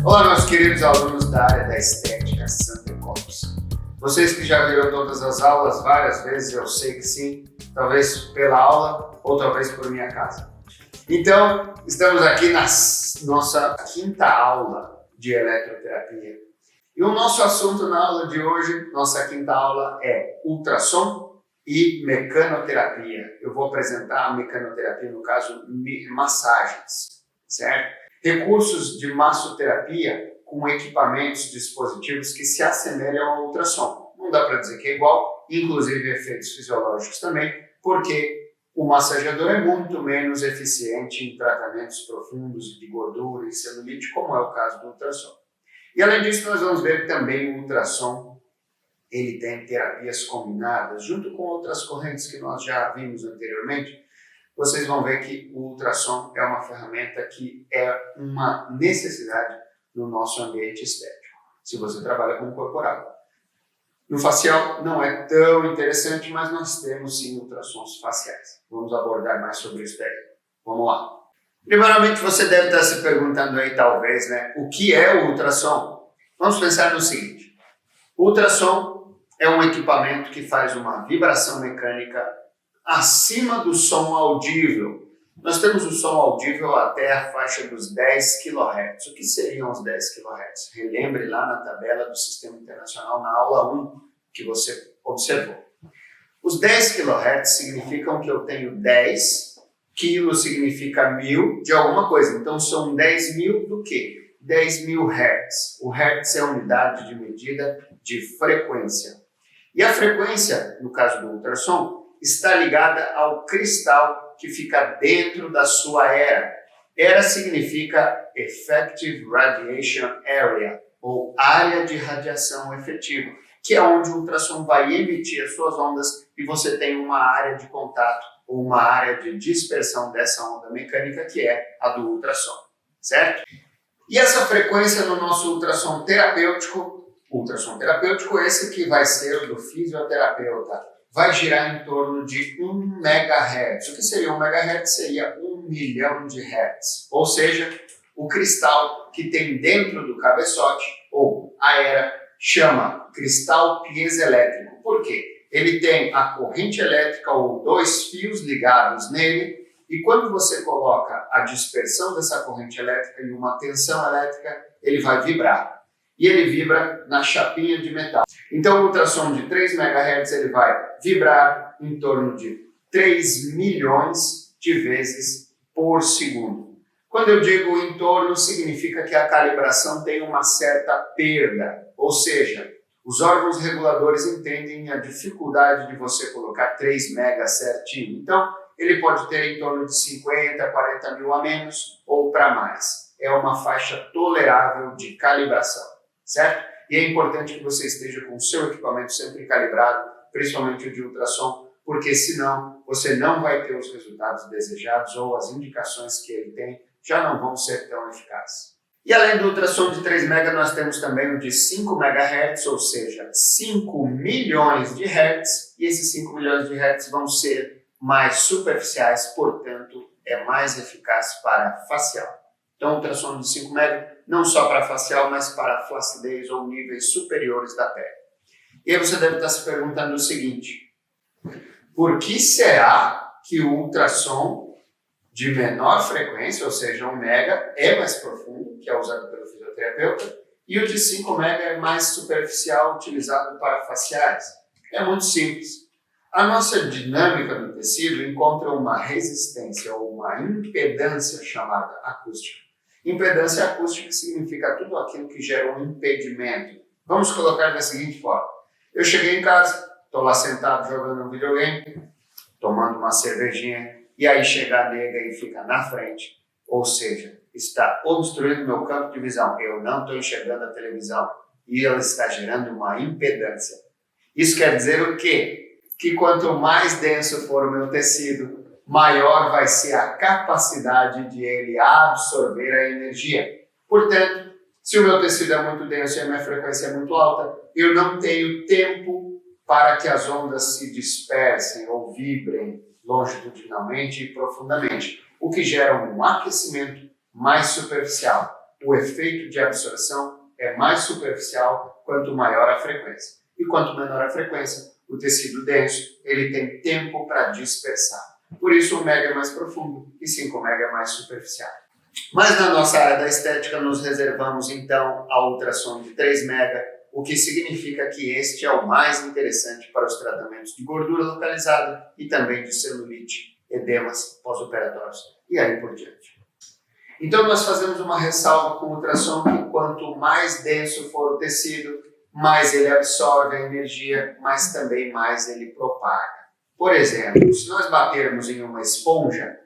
Olá, meus queridos alunos da área da estética Sander Copos. Vocês que já viram todas as aulas várias vezes, eu sei que sim, talvez pela aula ou talvez por minha casa. Então, estamos aqui na nossa quinta aula de eletroterapia. E o nosso assunto na aula de hoje, nossa quinta aula, é ultrassom e mecanoterapia. Eu vou apresentar a mecanoterapia, no caso, massagens, certo? Recursos de massoterapia com equipamentos, dispositivos que se assemelham ao ultrassom. Não dá para dizer que é igual, inclusive efeitos fisiológicos também, porque o massageador é muito menos eficiente em tratamentos profundos de gordura e celulite, como é o caso do ultrassom. E além disso, nós vamos ver que também o ultrassom ele tem terapias combinadas, junto com outras correntes que nós já vimos anteriormente. Vocês vão ver que o ultrassom é uma ferramenta que é uma necessidade no nosso ambiente estético, se você trabalha com o corporal. No facial não é tão interessante, mas nós temos sim ultrassons faciais. Vamos abordar mais sobre isso daí. Vamos lá. Primeiramente, você deve estar se perguntando aí, talvez, né? O que é o ultrassom? Vamos pensar no seguinte. O ultrassom é um equipamento que faz uma vibração mecânica acima do som audível. Nós temos o som audível até a faixa dos 10 kHz. O que seriam os 10 kHz? Relembre lá na tabela do Sistema Internacional, na aula 1, que você observou. Os 10 kHz significam que eu tenho 10, quilo significa 1000 de alguma coisa. Então são 10.000 do quê? 10.000 Hz. O Hertz é a unidade de medida de frequência. E a frequência, no caso do ultrassom, está ligada ao cristal que fica dentro da sua era. Era significa Effective Radiation Area, ou área de radiação efetiva, que é onde o ultrassom vai emitir as suas ondas e você tem uma área de contato ou uma área de dispersão dessa onda mecânica que é a do ultrassom, certo? E essa frequência no nosso ultrassom terapêutico esse que vai ser o do fisioterapeuta, vai girar em torno de 1 MHz. O que seria 1 MHz? Seria 1 milhão de Hertz. Ou seja, o cristal que tem dentro do cabeçote, ou a era, chama cristal piezoelétrico. Por quê? Ele tem a corrente elétrica ou 2 fios ligados nele, e quando você coloca a dispersão dessa corrente elétrica em uma tensão elétrica, ele vai vibrar. E ele vibra na chapinha de metal. Então o ultrassom de 3 MHz ele vai vibrar em torno de 3 milhões de vezes por segundo. Quando eu digo em torno, significa que a calibração tem uma certa perda, ou seja, os órgãos reguladores entendem a dificuldade de você colocar 3 MHz certinho. Então, ele pode ter em torno de 50, 40 mil a menos ou para mais. É uma faixa tolerável de calibração, certo? E é importante que você esteja com o seu equipamento sempre calibrado, principalmente o de ultrassom, porque senão você não vai ter os resultados desejados ou as indicações que ele tem já não vão ser tão eficazes. E além do ultrassom de 3 MHz, nós temos também o de 5 MHz, ou seja, 5 milhões de Hertz, e esses 5 milhões de Hertz vão ser mais superficiais, portanto, é mais eficaz para facial. Então, ultrassom de 5 MHz, não só para facial, mas para flacidez ou níveis superiores da pele. E aí você deve estar se perguntando o seguinte: por que será que o ultrassom de menor frequência, ou seja, 1 mega, é mais profundo, que é usado pelo fisioterapeuta, e o de 5 mega é mais superficial, utilizado para faciais? É muito simples. A nossa dinâmica do tecido encontra uma resistência ou uma impedância chamada acústica. Impedância acústica significa tudo aquilo que gera um impedimento. Vamos colocar da seguinte forma. Eu cheguei em casa, estou lá sentado jogando um videogame, tomando uma cervejinha, e aí chega a nega e fica na frente. Ou seja, está obstruindo meu campo de visão. Eu não estou enxergando a televisão e ela está gerando uma impedância. Isso quer dizer o quê? Que quanto mais denso for o meu tecido, maior vai ser a capacidade de ele absorver a energia. Portanto, se o meu tecido é muito denso e a minha frequência é muito alta, eu não tenho tempo para que as ondas se dispersem ou vibrem longitudinalmente e profundamente, o que gera um aquecimento mais superficial. o efeito de absorção é mais superficial quanto maior a frequência. E quanto menor a frequência, o tecido denso ele tem tempo para dispersar. Por isso 1 mega é mais profundo e 5 mega é mais superficial. Mas na nossa área da estética nos reservamos então a ultrassom de 3 mega, o que significa que este é o mais interessante para os tratamentos de gordura localizada e também de celulite, edemas pós-operatórios e aí por diante. Então nós fazemos uma ressalva com o ultrassom que quanto mais denso for o tecido, mais ele absorve a energia, mas também mais ele propaga. Por exemplo, se nós batermos em uma esponja,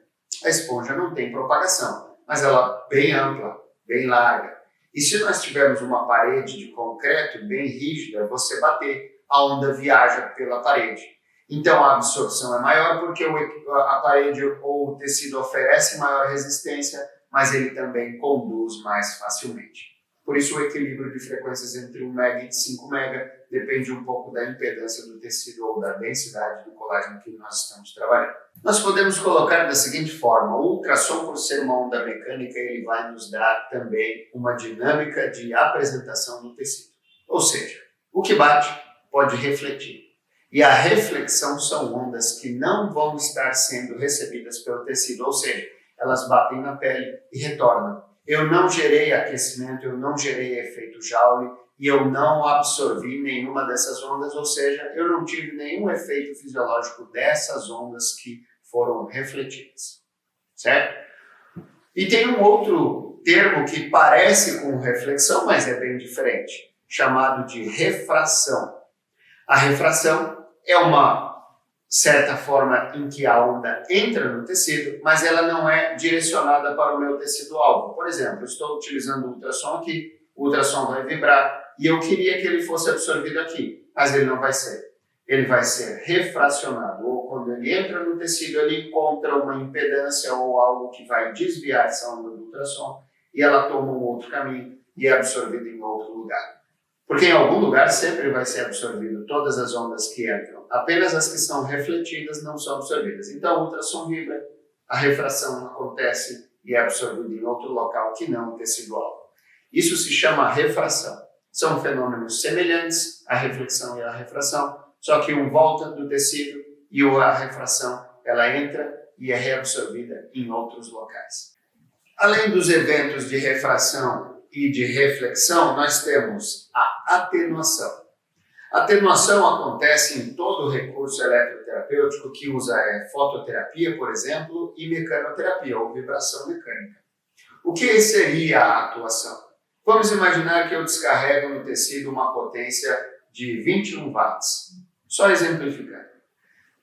a esponja não tem propagação, mas ela é bem ampla, bem larga. E se nós tivermos uma parede de concreto bem rígida, você bater, a onda viaja pela parede. Então a absorção é maior porque a parede ou o tecido oferece maior resistência, mas ele também conduz mais facilmente. Por isso o equilíbrio de frequências entre 1 mega e 5 mega depende um pouco da impedância do tecido ou da densidade do colágeno que nós estamos trabalhando. Nós podemos colocar da seguinte forma: o ultrassom, por ser uma onda mecânica, ele vai nos dar também uma dinâmica de apresentação do tecido. Ou seja, o que bate pode refletir. E a reflexão são ondas que não vão estar sendo recebidas pelo tecido, ou seja, elas batem na pele e retornam. Eu não gerei aquecimento, eu não gerei efeito Joule e eu não absorvi nenhuma dessas ondas, ou seja, eu não tive nenhum efeito fisiológico dessas ondas que foram refletidas, certo? E tem um outro termo que parece com reflexão, mas é bem diferente, chamado de refração. A refração é uma certa forma em que a onda entra no tecido, mas ela não é direcionada para o meu tecido-alvo. Por exemplo, estou utilizando o ultrassom aqui, o ultrassom vai vibrar e eu queria que ele fosse absorvido aqui, mas ele não vai ser. Ele vai ser refracionado, ou quando ele entra no tecido, ele encontra uma impedância ou algo que vai desviar essa onda do ultrassom e ela toma um outro caminho e é absorvida em outro lugar. Porque em algum lugar sempre vai ser absorvido todas as ondas que entram. Apenas as que são refletidas não são absorvidas. Então o ultrassom vibra, a refração acontece e é absorvida em outro local que não o tecido-alvo. Isso se chama refração. São fenômenos semelhantes, a reflexão e a refração, só que um volta do tecido e a refração ela entra e é reabsorvida em outros locais. Além dos eventos de refração e de reflexão, nós temos a atenuação. A atenuação acontece em todo recurso eletroterapêutico que usa fototerapia, por exemplo, e mecanoterapia, ou vibração mecânica. O que seria a atuação? Vamos imaginar que eu descarrego no tecido uma potência de 21 watts. Só exemplificando.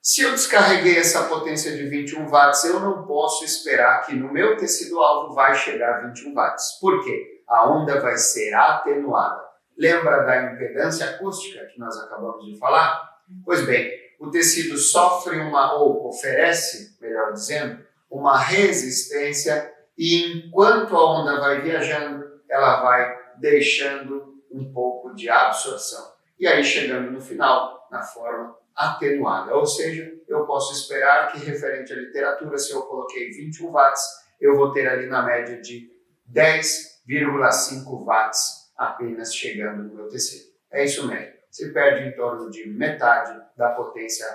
Se eu descarreguei essa potência de 21 watts, eu não posso esperar que no meu tecido-alvo vai chegar a 21 watts. Por quê? A onda vai ser atenuada. Lembra da impedância acústica que nós acabamos de falar? Pois bem, o tecido sofre ou oferece, melhor dizendo, uma resistência e enquanto a onda vai viajando, ela vai deixando um pouco de absorção. E aí chegando no final, na forma atenuada. Ou seja, eu posso esperar que referente à literatura, se eu coloquei 21 watts, eu vou ter ali na média de 10,5 watts apenas chegando no meu tecido. É isso mesmo. Se perde em torno de metade da potência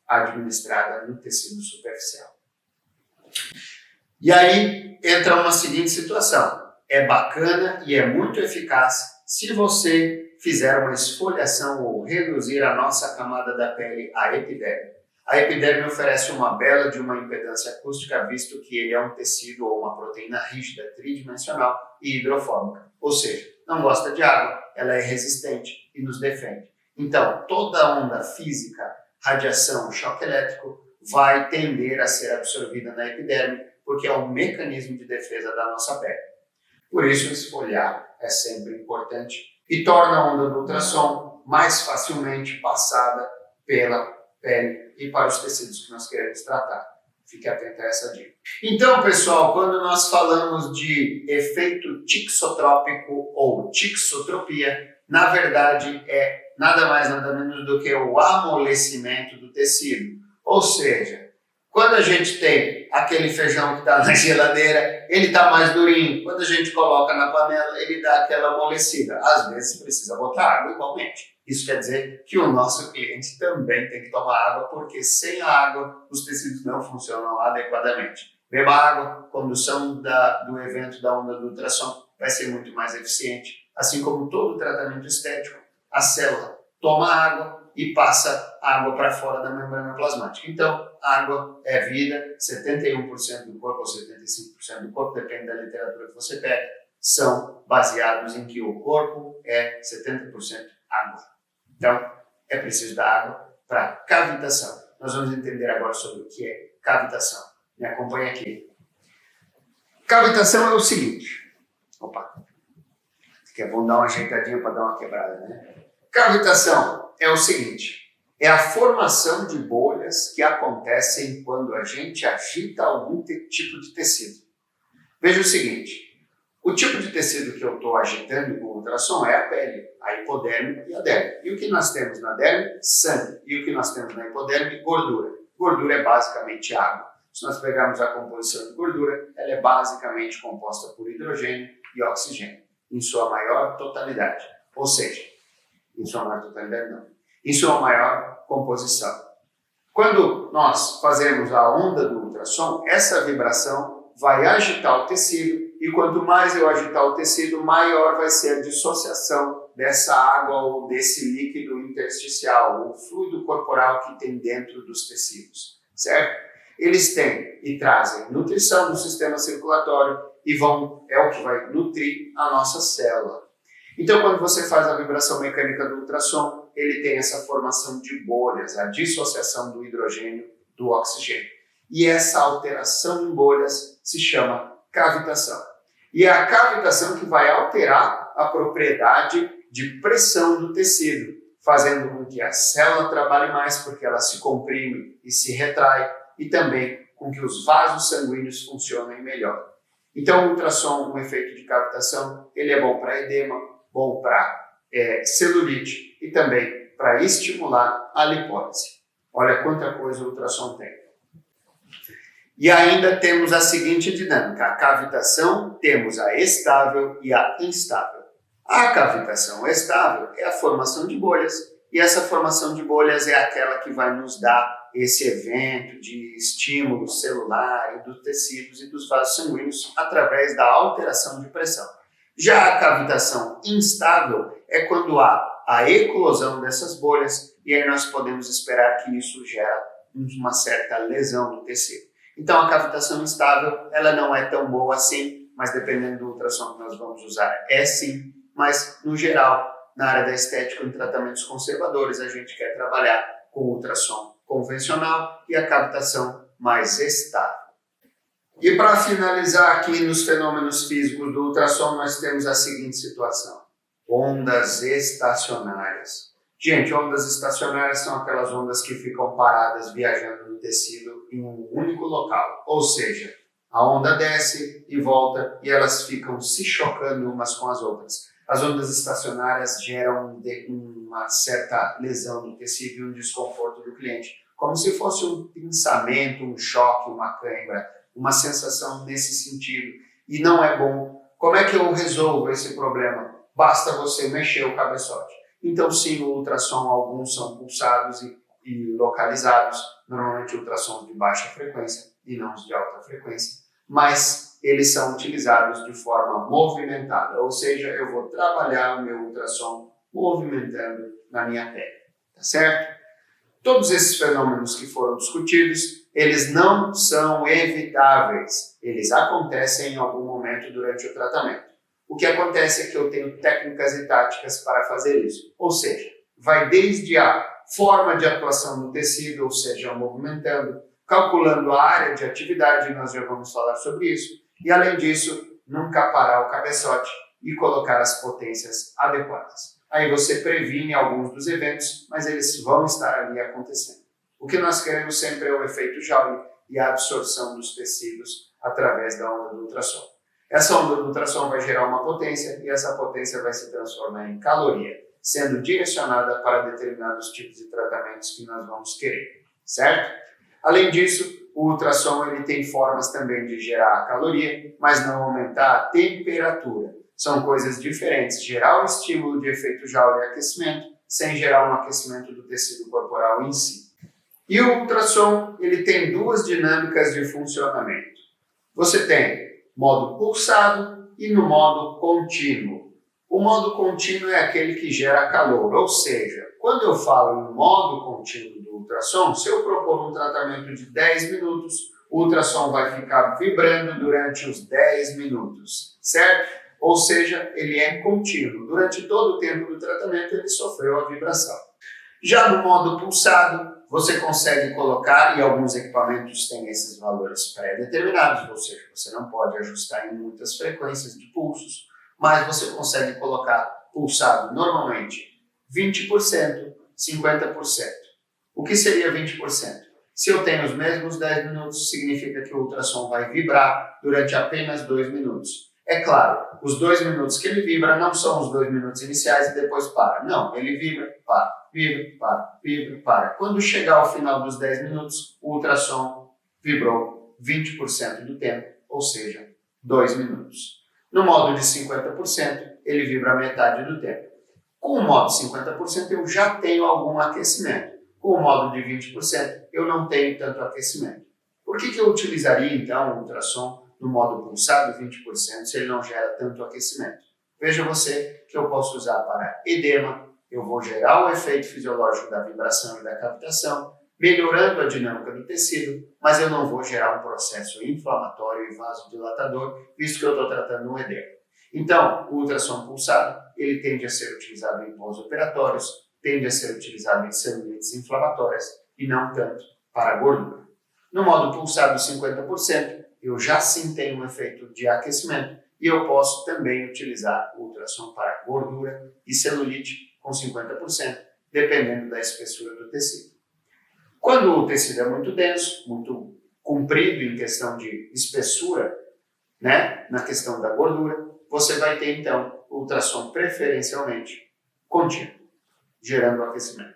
administrada no tecido superficial. E aí entra uma seguinte situação. É bacana e é muito eficaz se você fizer uma esfoliação ou reduzir a nossa camada da pele, a epiderme. A epiderme oferece uma bela de uma impedância acústica, visto que ele é um tecido ou uma proteína rígida, tridimensional e hidrofóbica. Ou seja, não gosta de água, ela é resistente e nos defende. Então, toda onda física, radiação, choque elétrico, vai tender a ser absorvida na epiderme, porque é um mecanismo de defesa da nossa pele. Por isso, esfoliar é sempre importante e torna a onda do ultrassom mais facilmente passada pela pele e para os tecidos que nós queremos tratar. Fique atento a essa dica. Então, pessoal, quando nós falamos de efeito tixotrópico ou tixotropia, na verdade é nada mais nada menos do que o amolecimento do tecido. Ou seja, Quando a gente tem aquele feijão que está na geladeira, ele está mais durinho. Quando a gente coloca na panela, ele dá aquela amolecida. Às vezes precisa botar água igualmente. Isso quer dizer que o nosso cliente também tem que tomar água, porque sem água os tecidos não funcionam adequadamente. Beba água, condução do evento da onda do ultrassom vai ser muito mais eficiente. Assim como todo tratamento estético, a célula toma água e passa água para fora da membrana plasmática. Então, água é vida, 71% do corpo ou 75% do corpo, depende da literatura que você pega, são baseados em que o corpo é 70% água. Então, é preciso da água para cavitação. Nós vamos entender agora sobre o que é cavitação. Me acompanha aqui. Cavitação é o seguinte. Opa, que é bom dar uma ajeitadinha para dar uma quebrada, né? Cavitação é o seguinte, é a formação de bolhas que acontecem quando a gente agita algum tipo de tecido. Veja o seguinte, o tipo de tecido que eu estou agitando com o ultrassom é a pele, a hipoderme e a derme. E o que nós temos na derme? Sangue. E o que nós temos na hipoderme? Gordura. Gordura é basicamente água. Se nós pegarmos a composição de gordura, ela é basicamente composta por hidrogênio e oxigênio, em sua maior totalidade. Ou seja, em sua maior totalidade não, em sua maior composição. Quando nós fazemos a onda do ultrassom, essa vibração vai agitar o tecido e quanto mais eu agitar o tecido, maior vai ser a dissociação dessa água ou desse líquido intersticial, o fluido corporal que tem dentro dos tecidos, certo? Eles têm e trazem nutrição no sistema circulatório e é o que vai nutrir a nossa célula. Então, quando você faz a vibração mecânica do ultrassom, ele tem essa formação de bolhas, a dissociação do hidrogênio do oxigênio. E essa alteração em bolhas se chama cavitação. E é a cavitação que vai alterar a propriedade de pressão do tecido, fazendo com que a célula trabalhe mais, porque ela se comprime e se retrai, e também com que os vasos sanguíneos funcionem melhor. Então, o ultrassom, um efeito de cavitação, ele é bom para edema, bom para celulite e também para estimular a lipólise. Olha quanta coisa o ultrassom tem. E ainda temos a seguinte dinâmica. A cavitação, temos a estável e a instável. A cavitação estável é a formação de bolhas, e essa formação de bolhas é aquela que vai nos dar esse evento de estímulo celular e dos tecidos e dos vasos sanguíneos através da alteração de pressão. Já a cavitação instável é quando há a eclosão dessas bolhas e aí nós podemos esperar que isso gera uma certa lesão no tecido. Então a cavitação instável, ela não é tão boa assim, mas dependendo do ultrassom que nós vamos usar, é sim, mas no geral, na área da estética, em tratamentos conservadores, a gente quer trabalhar com ultrassom convencional e a cavitação mais estável. E para finalizar aqui nos fenômenos físicos do ultrassom, nós temos a seguinte situação. Ondas estacionárias. Gente, ondas estacionárias são aquelas ondas que ficam paradas viajando no tecido em um único local. Ou seja, a onda desce e volta e elas ficam se chocando umas com as outras. As ondas estacionárias geram uma certa lesão no tecido e um desconforto do cliente, como se fosse um pinçamento, um choque, uma cãibra, uma sensação nesse sentido. E não é bom. Como é que eu resolvo esse problema? Basta você mexer o cabeçote. Então sim, o ultrassom, alguns são pulsados e localizados, normalmente ultrassons de baixa frequência e não os de alta frequência, mas eles são utilizados de forma movimentada, ou seja, eu vou trabalhar o meu ultrassom movimentando na minha pele, tá certo? Todos esses fenômenos que foram discutidos, eles não são evitáveis, eles acontecem em algum momento durante o tratamento. O que acontece é que eu tenho técnicas e táticas para fazer isso, ou seja, vai desde a forma de atuação no tecido, ou seja, movimentando, calculando a área de atividade, nós já vamos falar sobre isso, e além disso, nunca parar o cabeçote e colocar as potências adequadas. Aí você previne alguns dos eventos, mas eles vão estar ali acontecendo. O que nós queremos sempre é o efeito Joule e a absorção dos tecidos através da onda do ultrassom. Essa onda do ultrassom vai gerar uma potência e essa potência vai se transformar em caloria, sendo direcionada para determinados tipos de tratamentos que nós vamos querer, certo? Além disso, o ultrassom ele tem formas também de gerar a caloria, mas não aumentar a temperatura. São coisas diferentes, gerar o estímulo de efeito Joule e aquecimento, sem gerar um aquecimento do tecido corporal em si. E o ultrassom ele tem duas dinâmicas de funcionamento. Você tem modo pulsado e no modo contínuo. O modo contínuo é aquele que gera calor, ou seja, quando eu falo em modo contínuo do ultrassom, se eu propor um tratamento de 10 minutos, o ultrassom vai ficar vibrando durante os 10 minutos, certo? Ou seja, ele é contínuo. Durante todo o tempo do tratamento, ele sofreu a vibração. Já no modo pulsado, você consegue colocar, e alguns equipamentos têm esses valores pré-determinados, ou seja, você não pode ajustar em muitas frequências de pulsos, mas você consegue colocar pulsado normalmente 20%, 50%. O que seria 20%? Se eu tenho os mesmos 10 minutos, significa que o ultrassom vai vibrar durante apenas 2 minutos. É claro, os 2 minutos que ele vibra não são os 2 minutos iniciais e depois para. Não, ele vibra, para, vibra, para, vibra, para. Quando chegar ao final dos 10 minutos, o ultrassom vibrou 20% do tempo, ou seja, 2 minutos. No modo de 50%, ele vibra metade do tempo. Com o modo 50%, eu já tenho algum aquecimento. Com o modo de 20%, eu não tenho tanto aquecimento. Por que eu utilizaria, então, o ultrassom no modo pulsado 20% se ele não gera tanto aquecimento? Veja você que eu posso usar para edema, eu vou gerar o efeito fisiológico da vibração e da captação, melhorando a dinâmica do tecido, mas eu não vou gerar um processo inflamatório e vasodilatador, visto que eu estou tratando um edema. Então, o ultrassom pulsado, ele tende a ser utilizado em pós-operatórios, tende a ser utilizado em celulites inflamatórias e não tanto para a gordura. No modo pulsado 50%, eu já sim tenho um efeito de aquecimento e eu posso também utilizar o ultrassom para gordura e celulite com 50%, dependendo da espessura do tecido. Quando o tecido é muito denso, muito comprido em questão de espessura, né, na questão da gordura, você vai ter então ultrassom preferencialmente contínuo, gerando aquecimento.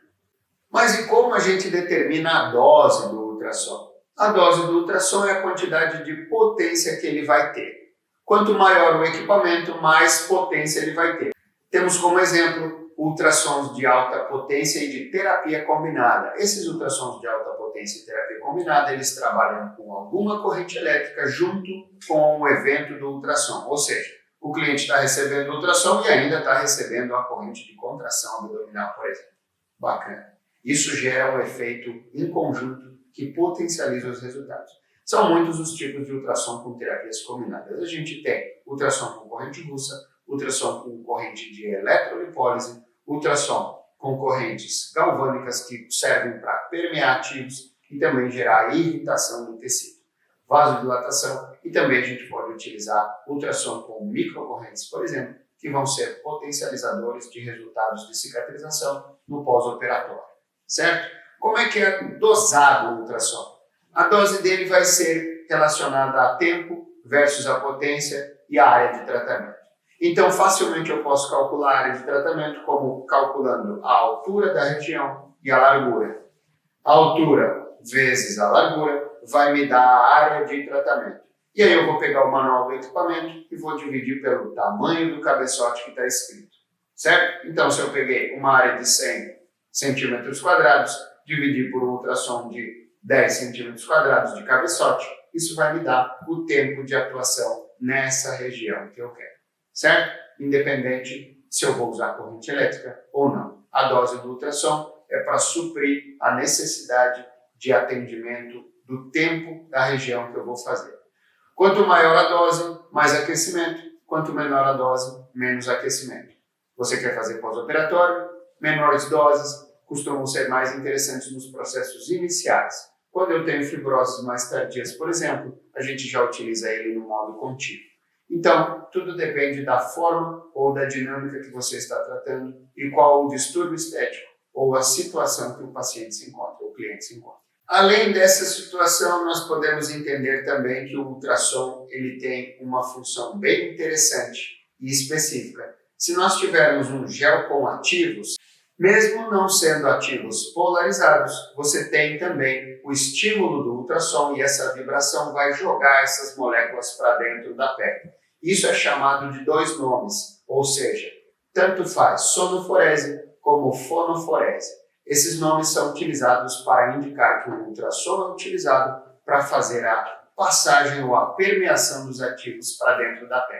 Mas e como a gente determina a dose do ultrassom? A dose do ultrassom é a quantidade de potência que ele vai ter. Quanto maior o equipamento, mais potência ele vai ter. Temos como exemplo ultrassons de alta potência e de terapia combinada. Esses ultrassons de alta potência e terapia combinada, eles trabalham com alguma corrente elétrica junto com o evento do ultrassom. Ou seja, o cliente está recebendo o ultrassom e ainda está recebendo a corrente de contração abdominal, por exemplo. Bacana. Isso gera um efeito em conjunto que potencializa os resultados. São muitos os tipos de ultrassom com terapias combinadas. A gente tem ultrassom com corrente russa, ultrassom com corrente de eletrolipólise, ultrassom com correntes galvânicas que servem para permear ativos e também gerar irritação do tecido, vasodilatação, e também a gente pode utilizar ultrassom com microcorrentes, por exemplo, que vão ser potencializadores de resultados de cicatrização no pós-operatório, certo? Como é que é dosado o ultrassom? A dose dele vai ser relacionada a tempo versus a potência e a área de tratamento. Então, facilmente eu posso calcular a área de tratamento como calculando a altura da região e a largura. A altura vezes a largura vai me dar a área de tratamento. E aí eu vou pegar o manual do equipamento e vou dividir pelo tamanho do cabeçote que está escrito, certo? Então, se eu peguei uma área de 100 centímetros quadrados, dividir por um ultrassom de 10 centímetros quadrados de cabeçote, isso vai me dar o tempo de atuação nessa região que eu quero, certo? Independente se eu vou usar corrente elétrica ou não. A dose do ultrassom é para suprir a necessidade de atendimento do tempo da região que eu vou fazer. Quanto maior a dose, mais aquecimento. Quanto menor a dose, menos aquecimento. Você quer fazer pós-operatório? Menores doses costumam ser mais interessantes nos processos iniciais. Quando eu tenho fibroses mais tardias, por exemplo, a gente já utiliza ele no modo contínuo. Então, tudo depende da forma ou da dinâmica que você está tratando e qual o distúrbio estético ou a situação que o paciente se encontra, o cliente se encontra. Além dessa situação, nós podemos entender também que o ultrassom ele tem uma função bem interessante e específica. Se nós tivermos um gel com ativos, mesmo não sendo ativos polarizados, você tem também o estímulo do ultrassom e essa vibração vai jogar essas moléculas para dentro da pele. Isso é chamado de dois nomes, ou seja, tanto faz sonoforese como fonoforese. Esses nomes são utilizados para indicar que o ultrassom é utilizado para fazer a passagem ou a permeação dos ativos para dentro da pele.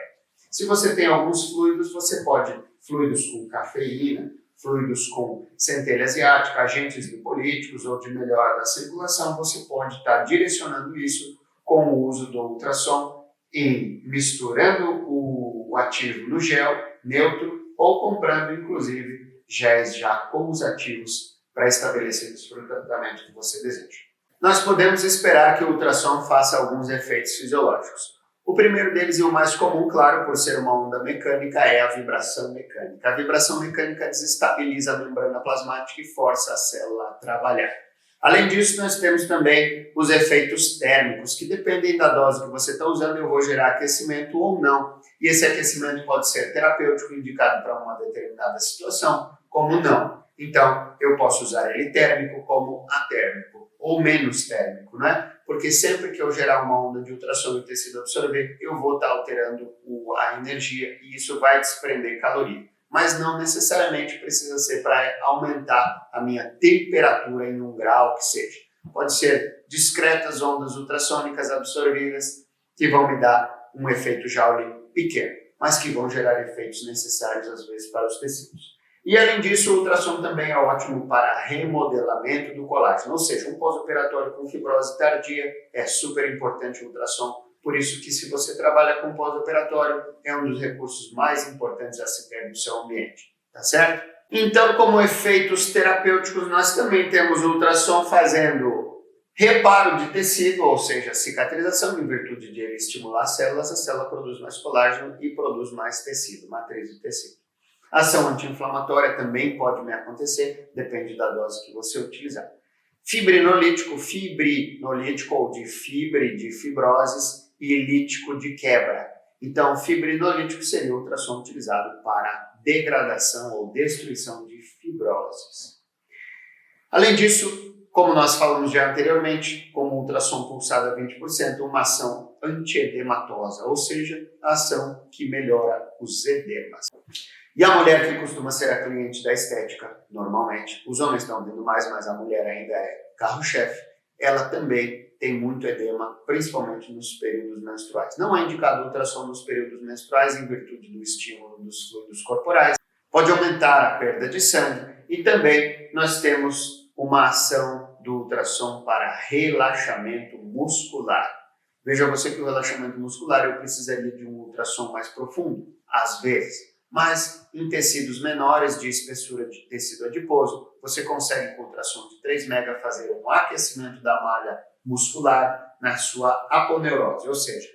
Se você tem alguns fluidos, você pode, fluidos com cafeína, fluidos com centelha asiática, agentes lipolíticos ou de melhora da circulação, você pode estar direcionando isso com o uso do ultrassom e misturando o ativo no gel neutro ou comprando, inclusive, géis já com os ativos pré-estabelecidos para o tratamento que você deseja. Nós podemos esperar que o ultrassom faça alguns efeitos fisiológicos. O primeiro deles e o mais comum, claro, por ser uma onda mecânica, é a vibração mecânica. A vibração mecânica desestabiliza a membrana plasmática e força a célula a trabalhar. Além disso, nós temos também os efeitos térmicos, que dependem da dose que você está usando, eu vou gerar aquecimento ou não. E esse aquecimento pode ser terapêutico, indicado para uma determinada situação, como não. Então, eu posso usar ele térmico como atérmico, ou menos térmico, né? Porque sempre que eu gerar uma onda de ultrassom e o tecido absorver, eu vou estar alterando a energia e isso vai desprender caloria. Mas não necessariamente precisa ser para aumentar a minha temperatura em 1 grau que seja. Pode ser discretas ondas ultrassônicas absorvidas que vão me dar um efeito Joule pequeno, mas que vão gerar efeitos necessários às vezes para os tecidos. E além disso, o ultrassom também é ótimo para remodelamento do colágeno, ou seja, um pós-operatório com fibrose tardia é super importante o ultrassom. Por isso que se você trabalha com pós-operatório, é um dos recursos mais importantes a se ter no seu ambiente, tá certo? Então, como efeitos terapêuticos, nós também temos o ultrassom fazendo reparo de tecido, ou seja, cicatrização, em virtude de ele estimular as células, a célula produz mais colágeno e produz mais tecido, matriz de tecido. Ação anti-inflamatória também pode me acontecer, depende da dose que você utilizar. Fibrinolítico ou de fibre, de fibroses, e lítico de quebra. Então, fibrinolítico seria o ultrassom utilizado para degradação ou destruição de fibroses. Além disso, como nós falamos já anteriormente, como ultrassom pulsado a 20%, uma ação antiedematosa, ou seja, a ação que melhora os edemas. E a mulher que costuma ser a cliente da estética, normalmente, os homens estão vindo mais, mas a mulher ainda é carro-chefe, ela também tem muito edema, principalmente nos períodos menstruais. Não é indicado ultrassom nos períodos menstruais em virtude do estímulo dos fluidos corporais. Pode aumentar a perda de sangue e também nós temos uma ação do ultrassom para relaxamento muscular. Veja você que o relaxamento muscular eu precisaria de um ultrassom mais profundo, às vezes. Mas em tecidos menores de espessura de tecido adiposo, você consegue com ultrassom de 3 mega fazer um aquecimento da malha muscular na sua aponeurose, ou seja,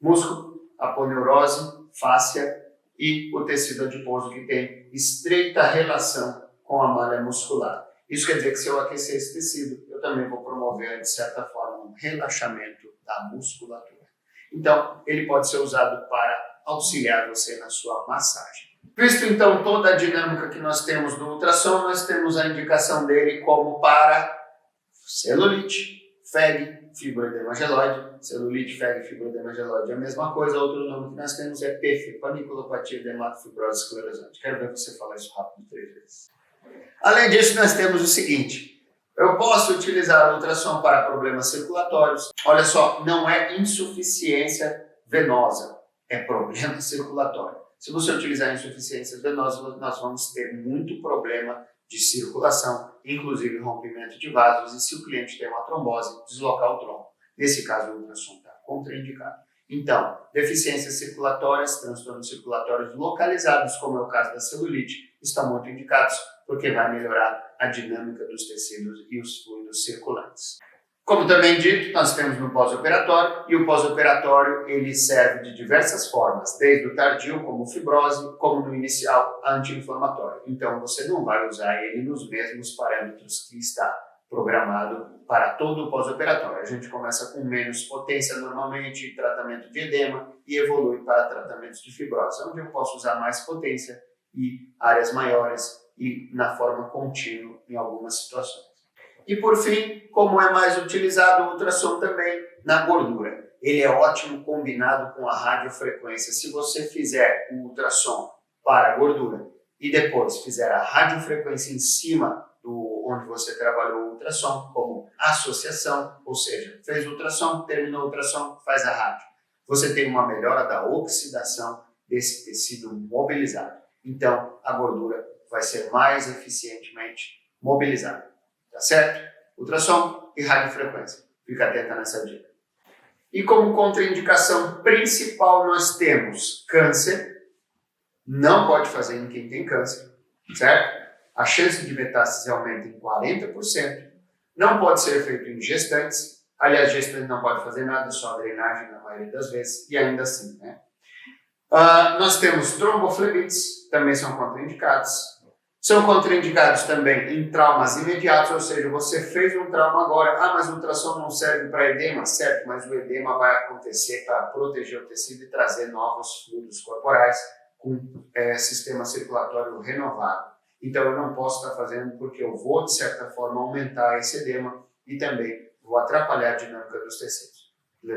músculo, aponeurose, fáscia e o tecido adiposo que tem estreita relação com a malha muscular. Isso quer dizer que se eu aquecer esse tecido, eu também vou promover, de certa forma, um relaxamento da musculatura. Então, ele pode ser usado para auxiliar você na sua massagem. Visto então toda a dinâmica que nós temos do ultrassom, nós temos a indicação dele como para celulite, FEG, fibroedema geloide. Celulite, FEG, fibroedema geloide é a mesma coisa. Outro nome que nós temos é PF, paniculopatia dermatofibrose esclerosante. Quero ver você falar isso rápido 3 vezes. Além disso, nós temos o seguinte. Eu posso utilizar o ultrassom para problemas circulatórios. Olha só, não é insuficiência venosa, é problema circulatório. Se você utilizar insuficiências venosas, nós vamos ter muito problema de circulação, inclusive rompimento de vasos, e se o cliente tem uma trombose, deslocar o trombo. Nesse caso, o ultrassom está contraindicado. Então, deficiências circulatórias, transtornos circulatórios localizados, como é o caso da celulite, estão muito indicados, porque vai melhorar a dinâmica dos tecidos e os fluidos circulantes. Como também dito, nós temos no pós-operatório, e o pós-operatório ele serve de diversas formas, desde o tardio, como fibrose, como no inicial, anti-inflamatório. Então, você não vai usar ele nos mesmos parâmetros que está programado para todo o pós-operatório. A gente começa com menos potência normalmente, tratamento de edema, e evolui para tratamentos de fibrose, onde eu posso usar mais potência e áreas maiores e na forma contínua em algumas situações. E por fim, como é mais utilizado o ultrassom também na gordura. Ele é ótimo combinado com a radiofrequência. Se você fizer o ultrassom para a gordura e depois fizer a radiofrequência em cima do onde você trabalhou o ultrassom, como associação, ou seja, fez o ultrassom, terminou o ultrassom, faz a rádio. Você tem uma melhora da oxidação desse tecido mobilizado. Então, a gordura vai ser mais eficientemente mobilizada. Tá certo? Ultrassom e radiofrequência. Fica atenta nessa dica. E como contraindicação principal nós temos câncer. Não pode fazer em quem tem câncer, certo? A chance de metástase aumenta em 40%. Não pode ser feito em gestantes. Aliás, gestantes não pode fazer nada, só drenagem na maioria das vezes. E ainda assim, né? Nós temos tromboflebites, também são contraindicados. São contraindicados também em traumas imediatos, ou seja, você fez um trauma agora, mas o ultrassom não serve para edema, certo? Mas o edema vai acontecer para proteger o tecido e trazer novos fluidos corporais com sistema circulatório renovado. Então eu não posso estar fazendo porque eu vou, de certa forma, aumentar esse edema e também vou atrapalhar a dinâmica dos tecidos.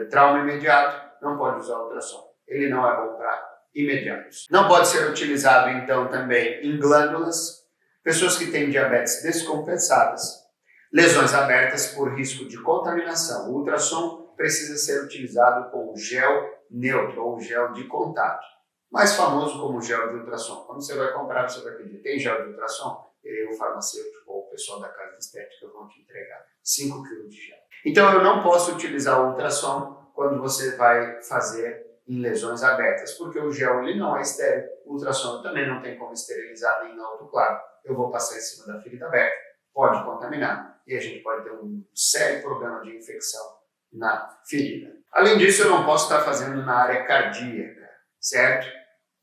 Trauma imediato, não pode usar ultrassom. Ele não é bom para imediatos. Não pode ser utilizado, então, também em glândulas, pessoas que têm diabetes descompensadas, lesões abertas por risco de contaminação. O ultrassom precisa ser utilizado com gel neutro ou gel de contato, mais famoso como gel de ultrassom. Quando você vai comprar, você vai pedir, tem gel de ultrassom? O farmacêutico ou o pessoal da casa de estética vão te entregar 5 kg de gel. Então, eu não posso utilizar o ultrassom quando você vai fazer em lesões abertas, porque o gel ele não é estéril, o ultrassom também não tem como esterilizar nem no autoclave. Eu vou passar em cima da ferida aberta, pode contaminar e a gente pode ter um sério problema de infecção na ferida. Além disso, eu não posso estar fazendo na área cardíaca, certo?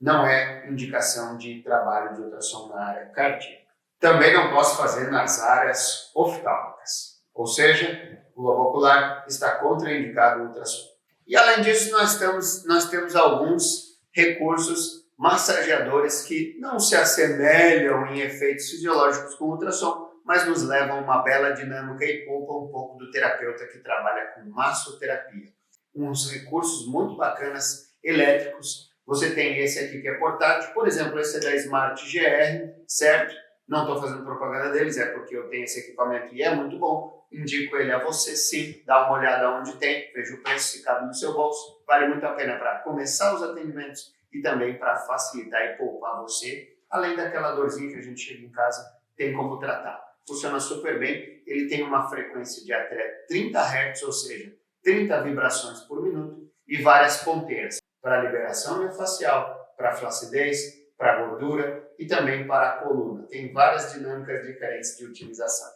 Não é indicação de trabalho de ultrassom na área cardíaca. Também não posso fazer nas áreas oftálmicas, ou seja, o lobo ocular está contraindicado o ultrassom. E além disso, nós temos alguns recursos massageadores que não se assemelham em efeitos fisiológicos com o ultrassom, mas nos levam a uma bela dinâmica e poupam um pouco do terapeuta que trabalha com massoterapia. Uns recursos muito bacanas, elétricos. Você tem esse aqui que é portátil, por exemplo, esse é da Smart GR, certo? Não estou fazendo propaganda deles, é porque eu tenho esse equipamento e é muito bom. Indico ele a você sim, dá uma olhada onde tem, veja o preço se cabe no seu bolso. Vale muito a pena para começar os atendimentos e também para facilitar e poupar você. Além daquela dorzinha que a gente chega em casa, tem como tratar. Funciona super bem, ele tem uma frequência de até 30 Hz, ou seja, 30 vibrações por minuto e várias ponteiras para liberação miofascial, para flacidez, para gordura e também para a coluna. Tem várias dinâmicas diferentes de utilização.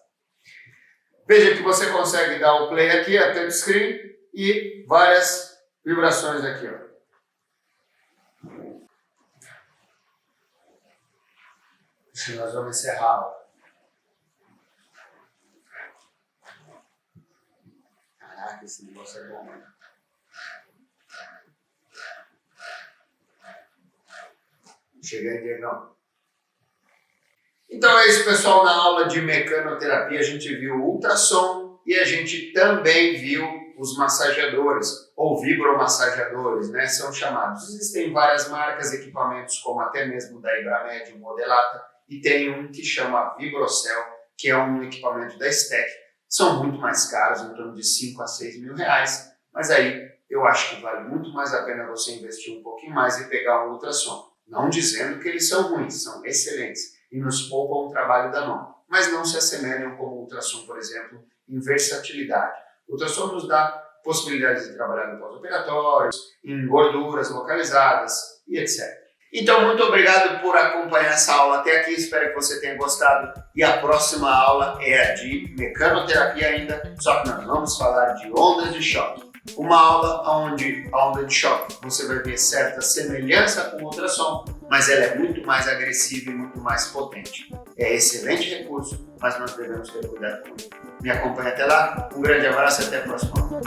Veja que você consegue dar o play aqui, a touchscreen, e várias vibrações aqui, ó. Acho que nós vamos encerrar, ó. Caraca, esse negócio é bom, mano. Chega aí, Diegão. Então é isso, pessoal. Na aula de mecanoterapia a gente viu o ultrassom e a gente também viu os massageadores, ou vibromassageadores, né? São chamados. Existem várias marcas, equipamentos como até mesmo da Ibramed, Modelata, e tem um que chama Vibrocell, que é um equipamento da Stec. São muito mais caros, em torno de 5 a 6 mil reais, mas aí eu acho que vale muito mais a pena você investir um pouquinho mais e pegar um ultrassom. Não dizendo que eles são ruins, são excelentes e nos poupam o trabalho da mão, mas não se assemelham como o ultrassom, por exemplo, em versatilidade. O ultrassom nos dá possibilidades de trabalhar no pós-operatório, em gorduras localizadas e etc. Então, muito obrigado por acompanhar essa aula até aqui, espero que você tenha gostado. E a próxima aula é a de mecanoterapia ainda, só que nós vamos falar de ondas de choque. Uma aula onde a onda de choque você vai ver certa semelhança com o ultrassom, mas ela é muito mais agressiva e muito mais potente. É excelente recurso, mas nós devemos ter cuidado com ele. Me acompanhe até lá, um grande abraço e até a próxima aula.